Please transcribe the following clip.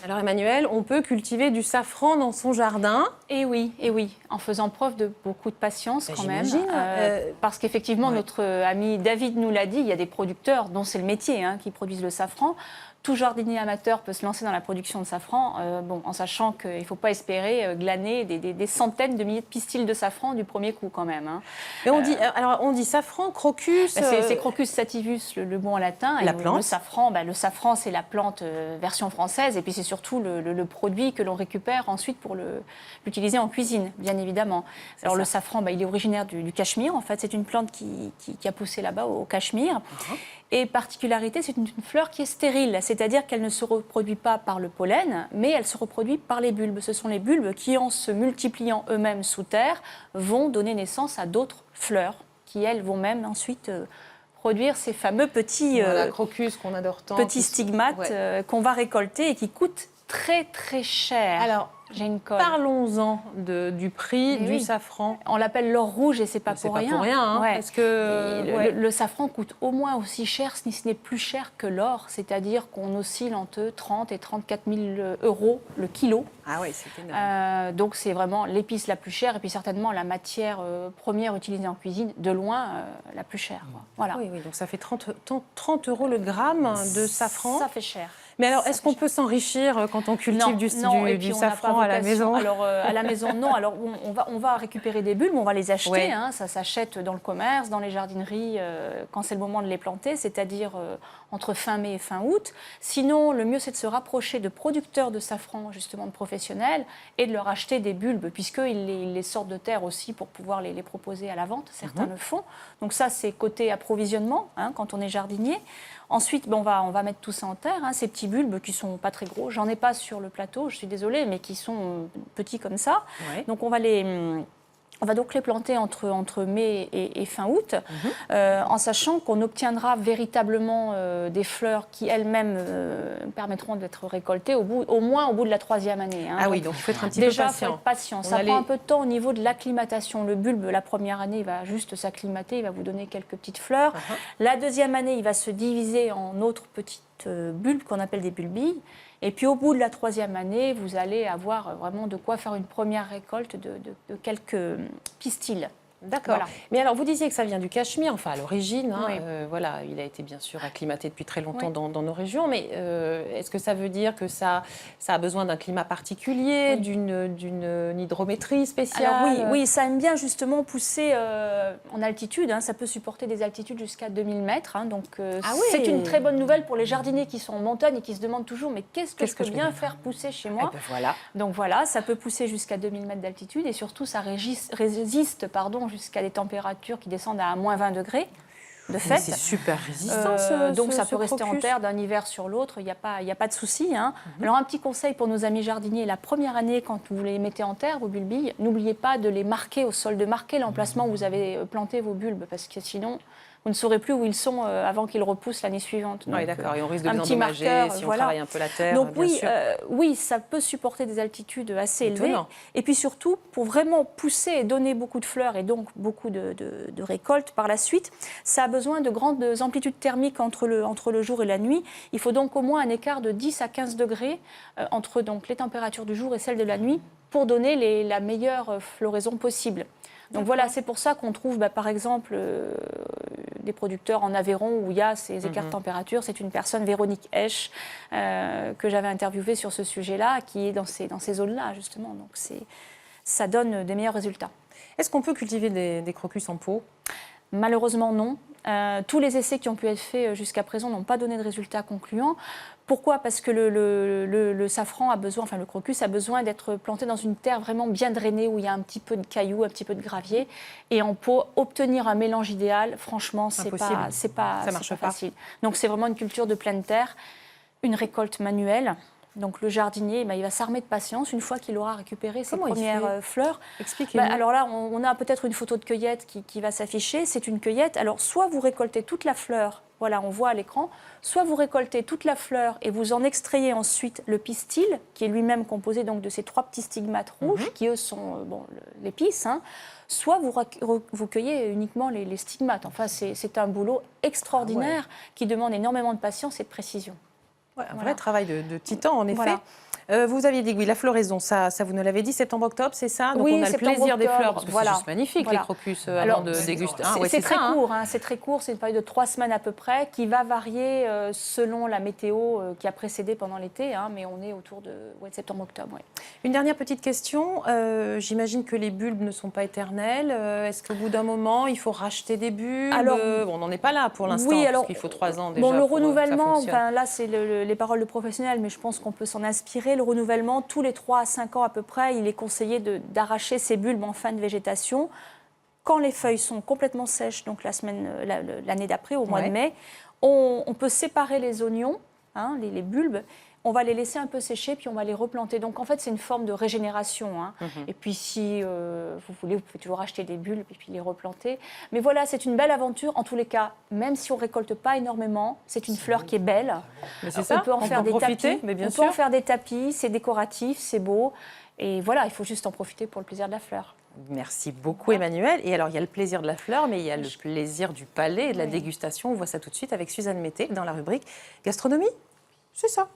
Alors Emmanuelle, on peut cultiver du safran dans son jardin. Et oui, en faisant preuve de beaucoup de patience quand même. J'imagine. Parce qu'effectivement, notre ami David nous l'a dit, il y a des producteurs dont c'est le métier qui produisent le safran. Tout jardinier amateur peut se lancer dans la production de safran, en sachant qu'il ne faut pas espérer glaner des centaines de milliers de pistils de safran du premier coup quand même. Mais on dit safran, crocus. C'est Crocus sativus, le mot en latin. La et plante. Le safran, c'est la plante version française. Et puis c'est surtout le produit que l'on récupère ensuite pour l'utiliser en cuisine, bien évidemment. Alors le safran, il est originaire du Cachemire. En fait, c'est une plante qui a poussé là-bas au Cachemire. Et particularité, c'est une fleur qui est stérile, c'est-à-dire qu'elle ne se reproduit pas par le pollen, mais elle se reproduit par les bulbes. Ce sont les bulbes qui, en se multipliant eux-mêmes sous terre, vont donner naissance à d'autres fleurs qui, elles, vont même ensuite produire ces fameux petits, crocus qu'on adore tant. petits stigmates qu'on va récolter et qui coûtent très très cher. Alors, j'ai une colle. Parlons-en du prix du safran. On l'appelle l'or rouge et c'est pas pour rien. C'est pas pour rien, parce que le safran coûte au moins aussi cher, si ce n'est plus cher que l'or. C'est-à-dire qu'on oscille entre 30 et 34 000 euros le kilo. Ah oui, c'est énorme. Donc c'est vraiment l'épice la plus chère et puis certainement la matière première utilisée en cuisine, de loin la plus chère. Voilà. Oui, donc ça fait 30 euros le gramme de safran. Ça fait cher. Mais alors, est-ce qu'on peut s'enrichir quand on cultive du safran à la maison? Alors, à la maison, non. Alors, on va récupérer des bulbes, on va les acheter. Ça s'achète dans le commerce, dans les jardineries, quand c'est le moment de les planter, c'est-à-dire entre fin mai et fin août. Sinon, le mieux, c'est de se rapprocher de producteurs de safran, justement de professionnels, et de leur acheter des bulbes, puisqu'ils les sortent de terre aussi pour pouvoir les proposer à la vente. Certains le font. Donc ça, c'est côté approvisionnement, quand on est jardinier. Ensuite, on va mettre tout ça en terre, ces petits bulbes qui ne sont pas très gros. J'en ai pas sur le plateau, je suis désolée, mais qui sont petits comme ça. Ouais. Donc, on va donc les planter entre mai et fin août, en sachant qu'on obtiendra véritablement des fleurs qui elles-mêmes permettront d'être récoltées au moins au bout de la 3e année. Ah oui, donc il faut être un petit peu patient. Déjà, il faut être patient. Ça prend un peu de temps au niveau de l'acclimatation. Le bulbe, la première année, il va juste s'acclimater, il va vous donner quelques petites fleurs. La 2e année, il va se diviser en autres petites bulbes qu'on appelle des bulbilles. Et puis au bout de la 3e année, vous allez avoir vraiment de quoi faire une première récolte de quelques pistils. D'accord. Voilà. Mais alors, vous disiez que ça vient du Cachemire, enfin à l'origine. Oui. Voilà, il a été bien sûr acclimaté depuis très longtemps dans nos régions. Mais est-ce que ça veut dire que ça a besoin d'un climat particulier, d'une hydrométrie spéciale? Alors oui, ça aime bien justement pousser en altitude. Ça peut supporter des altitudes jusqu'à 2000 mètres. Donc c'est une très bonne nouvelle pour les jardiniers qui sont en montagne et qui se demandent toujours mais qu'est-ce que je peux bien faire pousser chez moi? Voilà. Donc voilà, ça peut pousser jusqu'à 2000 mètres d'altitude et surtout ça résiste jusqu'à des températures qui descendent à moins 20 degrés de fait. C'est super résistant. Donc ça peut rester en terre d'un hiver sur l'autre, il n'y a pas de souci. Alors un petit conseil pour nos amis jardiniers, la première année quand vous les mettez en terre, vos bulbilles, n'oubliez pas de les marquer au sol, de marquer l'emplacement où vous avez planté vos bulbes, parce que sinon vous ne saurez plus où ils sont avant qu'ils repoussent l'année suivante. Oui, d'accord, et on risque de les endommager si on travaille un peu la terre. Donc oui, ça peut supporter des altitudes assez élevées. Et puis surtout, pour vraiment pousser et donner beaucoup de fleurs et donc beaucoup de récoltes par la suite, ça a besoin de grandes amplitudes thermiques entre le jour et la nuit. Il faut donc au moins un écart de 10 à 15 degrés entre donc, les températures du jour et celles de la nuit pour donner la meilleure floraison possible. Donc voilà, c'est pour ça qu'on trouve par exemple des producteurs en Aveyron où il y a ces écarts de température. C'est une personne, Véronique Esch, que j'avais interviewée sur ce sujet-là, qui est dans ces zones-là justement. Donc ça donne des meilleurs résultats. Est-ce qu'on peut cultiver des crocus en pot? Malheureusement non. Tous les essais qui ont pu être faits jusqu'à présent n'ont pas donné de résultats concluants. Pourquoi? Parce que le safran a besoin, enfin le crocus a besoin d'être planté dans une terre vraiment bien drainée où il y a un petit peu de cailloux, un petit peu de gravier. Et en pot, obtenir un mélange idéal, franchement, c'est pas facile. Donc c'est vraiment une culture de pleine terre, une récolte manuelle. Donc le jardinier, il va s'armer de patience une fois qu'il aura récupéré ses Comment il premières fait fleurs. Expliquez-nous. Alors là, on a peut-être une photo de cueillette qui va s'afficher. C'est une cueillette. Alors soit vous récoltez toute la fleur, voilà, on voit à l'écran, soit vous récoltez toute la fleur et vous en extrayez ensuite le pistil, qui est lui-même composé donc de ces 3 petits stigmates rouges, qui eux sont l'épice, hein. Soit vous cueillez uniquement les stigmates. Enfin, c'est un boulot extraordinaire qui demande énormément de patience et de précision. Ouais, un vrai travail de titan, en effet. Voilà. Vous aviez dit, oui, la floraison, ça vous nous l'avez dit, septembre-octobre, c'est ça? Donc oui, on a le plaisir des fleurs, parce que c'est juste magnifique, les crocus, avant de déguster. C'est très court, hein, c'est très court, c'est une période de 3 semaines à peu près, qui va varier selon la météo qui a précédé pendant l'été, hein, mais on est autour de septembre-octobre. Ouais. Une dernière petite question, j'imagine que les bulbes ne sont pas éternels. Est-ce qu'au bout d'un moment, il faut racheter des bulbes? Alors, on n'en est pas là pour l'instant, oui, parce qu'il faut 3 ans déjà le pour renouvellement, que ça fonctionne. là c'est les paroles de professionnels, mais je pense qu'on peut s'en inspirer. Le renouvellement, tous les 3 à 5 ans à peu près, il est conseillé d'arracher ces bulbes en fin de végétation. Quand les feuilles sont complètement sèches, donc l'année d'après, au mois de mai, on peut séparer les oignons, hein, les bulbes. On va les laisser un peu sécher, puis on va les replanter. Donc, en fait, c'est une forme de régénération. Hein. Et puis, si vous voulez, vous pouvez toujours acheter des bulbes et puis les replanter. Mais voilà, c'est une belle aventure. En tous les cas, même si on ne récolte pas énormément, c'est une fleur qui est belle. Mais c'est ça, on peut en faire des tapis. Mais bien on sûr. peut en faire des tapis, c'est décoratif, c'est beau. Et voilà, il faut juste en profiter pour le plaisir de la fleur. Merci beaucoup, Emmanuelle. Et alors, il y a le plaisir de la fleur, mais il y a le plaisir du palais et de la dégustation. On voit ça tout de suite avec Suzanne Mété dans la rubrique Gastronomie. C'est ça.